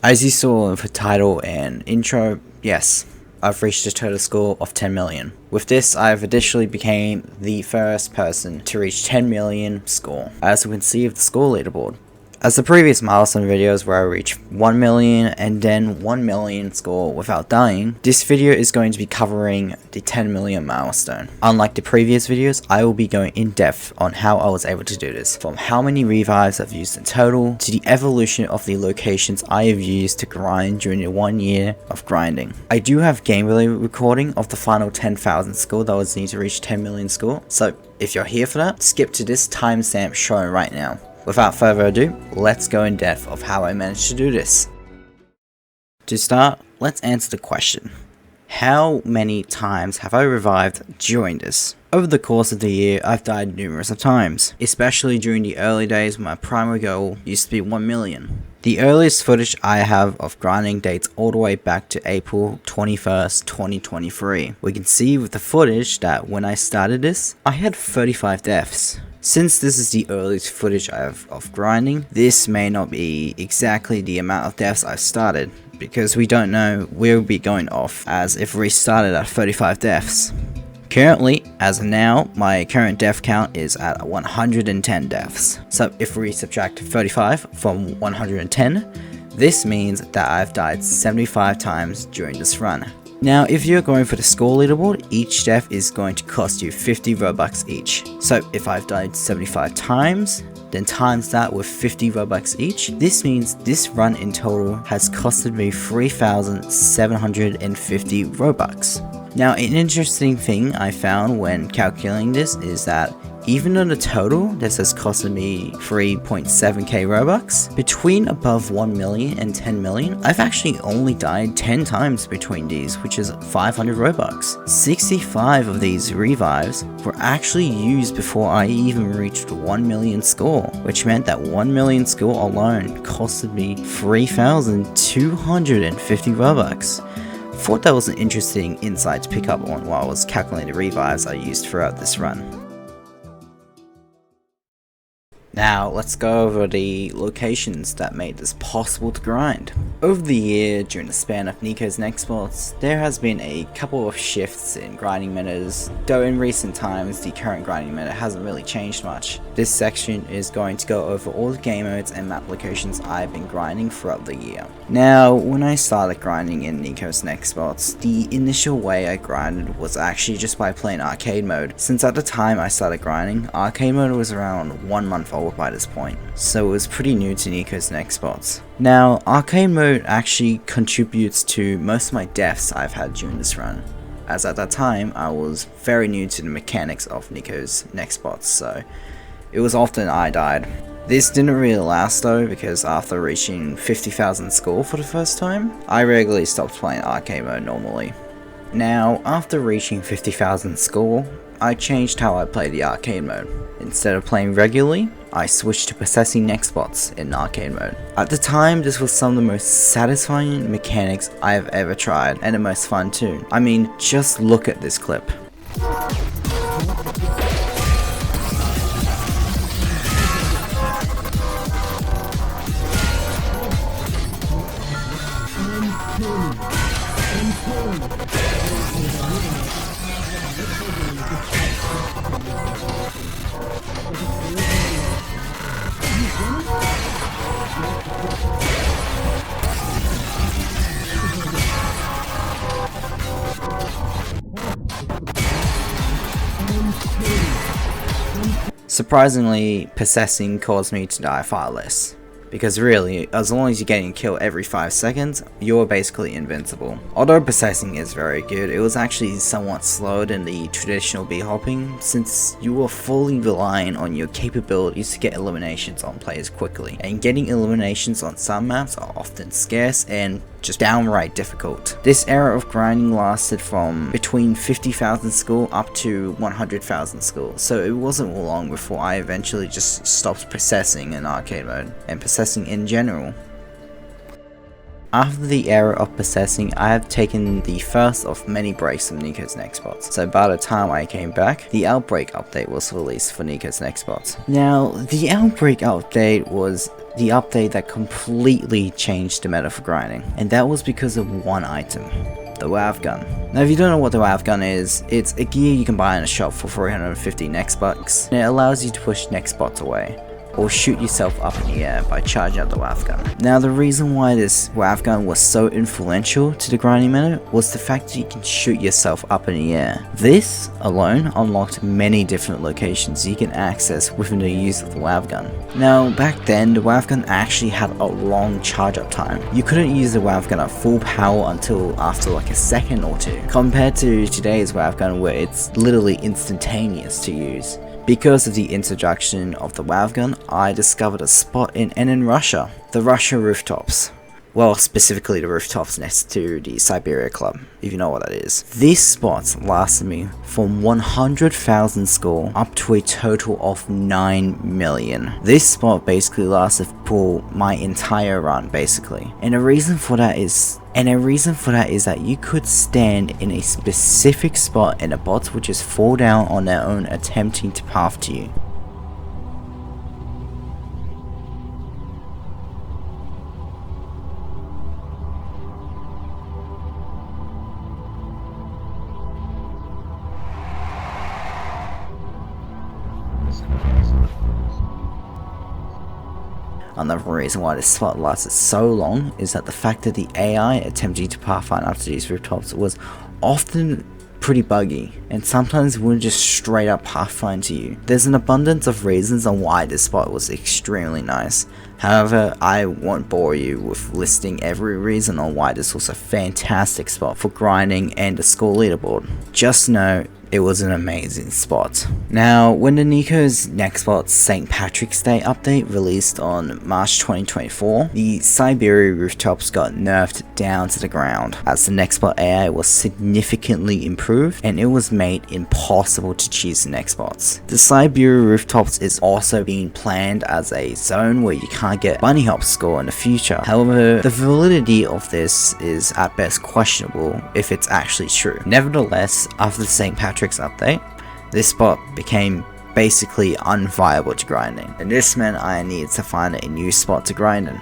As you saw in the title and intro, yes, I've reached a total score of 10 million. With this, I've additionally became the first person to reach 10 million score, as you can see of the score leaderboard. As the previous milestone videos where I reached 1 million and then 1 million score without dying, this video is going to be covering the 10 million milestone. Unlike the previous videos, I will be going in depth on how I was able to do this, from how many revives I've used in total, to the evolution of the locations I have used to grind during the 1 year of grinding. I do have gameplay recording of the final 10,000 score that was needed to reach 10 million score, so if you're here for that, skip to this timestamp shown right now. Without further ado, let's go in depth of how I managed to do this. To start, let's answer the question. How many times have I revived during this? Over the course of the year, I've died numerous of times, especially during the early days when my primary goal used to be 1 million. The earliest footage I have of grinding dates all the way back to April 21st, 2023. We can see with the footage that when I started this, I had 35 deaths. Since this is the earliest footage I have of grinding, this may not be exactly the amount of deaths I've started, because we don't know where we'll be going off, as if we started at 35 deaths. Currently, as of now, my current death count is at 110 deaths. So if we subtract 35 from 110, this means that I've died 75 times during this run. Now, if you're going for the score leaderboard, each death is going to cost you 50 Robux each. So if I've died 75 times, then times that with 50 Robux each, this means this run in total has costed me 3,750 Robux. Now, an interesting thing I found when calculating this is that even though the total this has costed me 3.7k Robux, between above 1 million and 10 million, I've actually only died 10 times between these, which is 500 Robux. 65 of these revives were actually used before I even reached 1 million score, which meant that 1 million score alone costed me 3,250 Robux. Thought that was an interesting insight to pick up on while I was calculating the revives I used throughout this run. Now, let's go over the locations that made this possible to grind. Over the year, during the span of Nico's Nextbots, there has been a couple of shifts in grinding metas, though in recent times the current grinding meta hasn't really changed much. This section is going to go over all the game modes and map locations I've been grinding throughout the year. Now, when I started grinding in Nico's Nextbots, the initial way I grinded was actually just by playing arcade mode, since at the time I started grinding, arcade mode was around 1 month old by this point, so it was pretty new to Nico's Nextbots. Now, arcade mode actually contributes to most of my deaths I've had during this run, as at that time I was very new to the mechanics of Nico's Nextbots, so it was often I died. This didn't really last though, because after reaching 50,000 score for the first time, I regularly stopped playing arcade mode normally. Now, after reaching 50,000 score, I changed how I play the arcade mode. Instead of playing regularly, I switched to possessing Nextbots in arcade mode. At the time, this was some of the most satisfying mechanics I have ever tried, and the most fun too. I mean, just look at this clip. Surprisingly, possessing caused me to die far less, because really, as long as you're getting killed every 5 seconds, you're basically invincible. Although possessing is very good, it was actually somewhat slower than the traditional b-hopping, since you were fully relying on your capabilities to get eliminations on players quickly, and getting eliminations on some maps are often scarce and just downright difficult. This era of grinding lasted from between 50,000 score up to 100,000 score, so it wasn't long before I eventually just stopped possessing in arcade mode, and possessing in general. After the era of possessing, I have taken the first of many breaks from Nico's Nextbots, so by the time I came back, the Outbreak update was released for Nico's Nextbots. Now, the Outbreak update was the update that completely changed the meta for grinding, and that was because of one item, the WAV gun. Now if you don't know what the WAV gun is, it's a gear you can buy in a shop for 350 Nextbots, and it allows you to push Nextbots away, or shoot yourself up in the air by charging up the WAV gun. Now the reason why this WAV gun was so influential to the grinding meta was the fact that you can shoot yourself up in the air. This alone unlocked many different locations you can access within the use of the WAV gun. Now back then, the WAV gun actually had a long charge up time. You couldn't use the WAV gun at full power until after like a second or two, compared to today's WAV gun where it's literally instantaneous to use. Because of the introduction of the WAV gun, I discovered a spot in Russia, the Russia rooftops. Well, specifically the rooftops next to the Siberia Club, if you know what that is. These spots lasted me from 100,000 score up to a total of 9 million. This spot basically lasted for my entire run, basically. And the reason for that is that you could stand in a specific spot and the bots would just fall down on their own attempting to path to you. Another reason why this spot lasted so long is that the fact that the AI attempting to pathfind up to these rooftops was often pretty buggy, and sometimes wouldn't just straight up pathfind to you. There's an abundance of reasons on why this spot was extremely nice. However, I won't bore you with listing every reason on why this was a fantastic spot for grinding and the score leaderboard. Just know it was an amazing spot. Now, when the Nico's Nextbots St. Patrick's Day update released on March 2024, the Siberia rooftops got nerfed down to the ground, as the Nextbot AI was significantly improved and it was made impossible to cheese the Nextbots. The Siberia rooftops is also being planned as a zone where you can't get bunny hop score in the future. However, the validity of this is at best questionable if it's actually true. Nevertheless, after the St. Patrick's update, this spot became basically unviable to grinding, and this meant I needed to find a new spot to grind in.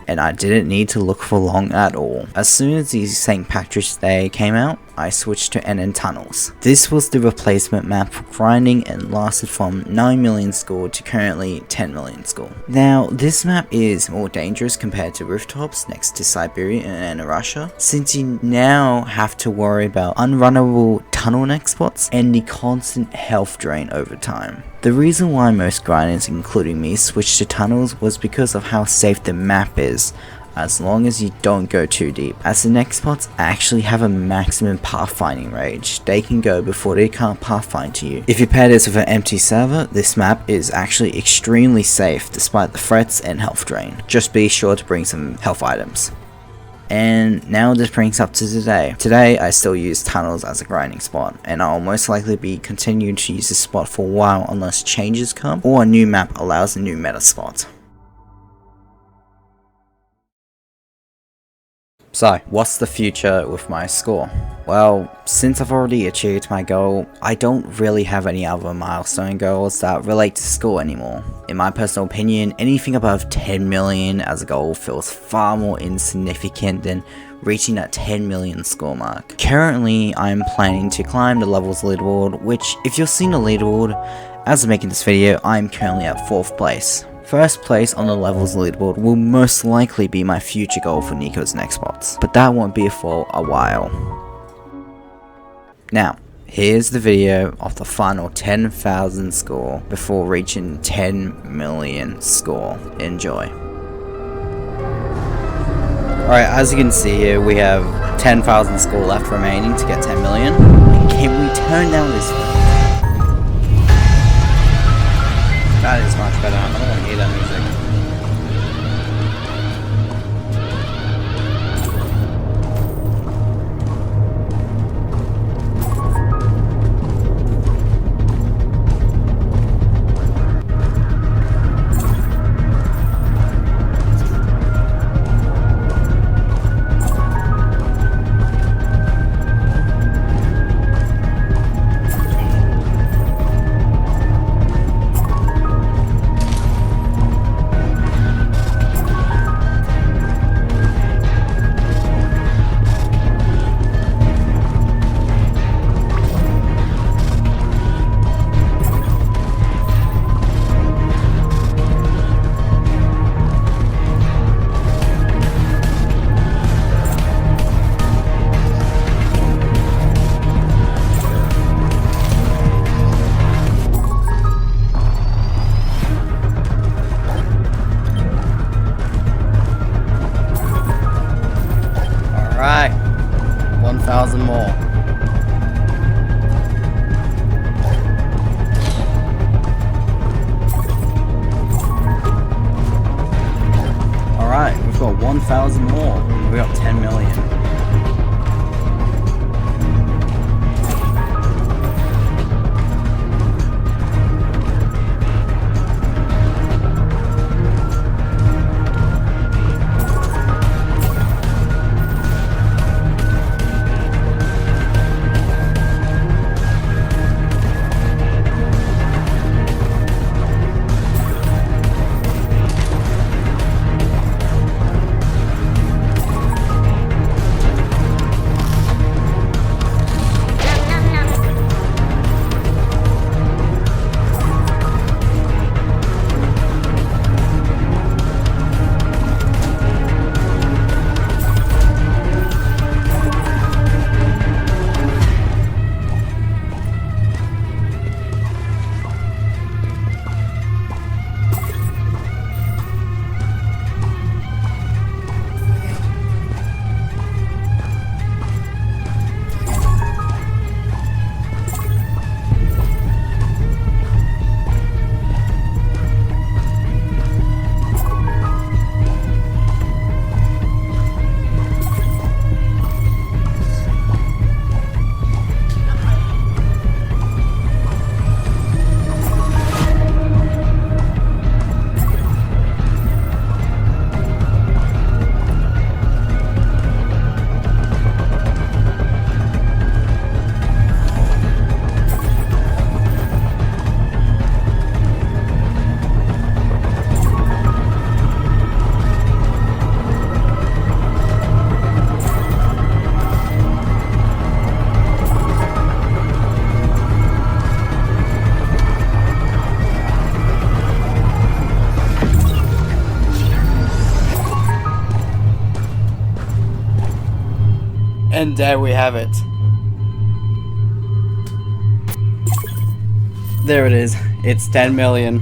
And I didn't need to look for long at all. As soon as the St. Patrick's Day came out, I switched to NN Tunnels. This was the replacement map for grinding and lasted from 9 million score to currently 10 million score. Now, this map is more dangerous compared to rooftops next to Siberia and Russia, since you now have to worry about unrunnable tunnel next spots and the constant health drain over time. The reason why most grinders, including me, switched to tunnels was because of how safe the map is, as long as you don't go too deep, as the Nextbots actually have a maximum pathfinding range they can go before they can't pathfind to you. If you pair this with an empty server, this map is actually extremely safe despite the threats and health drain. Just be sure to bring some health items. And now this brings up to today. Today I still use tunnels as a grinding spot, and I'll most likely be continuing to use this spot for a while unless changes come or a new map allows a new meta spot. So, what's the future with my score? Well, since I've already achieved my goal, I don't really have any other milestone goals that relate to score anymore. In my personal opinion, anything above 10 million as a goal feels far more insignificant than reaching that 10 million score mark. Currently, I'm planning to climb the levels leaderboard, which, if you're seeing the leaderboard, as I'm making this video, I'm currently at 4th place. First place on the levels leaderboard will most likely be my future goal for Nico's Nextbots, but that won't be for a while. Now, here's the video of the final 10,000 score before reaching 10 million score. Enjoy. Alright, as you can see here, we have 10,000 score left remaining to get 10 million. Can we turn down this? That is much better. I don't want to hear that music. 1,000 more. We got 10 million. And there we have it. There it is. It's 10 million.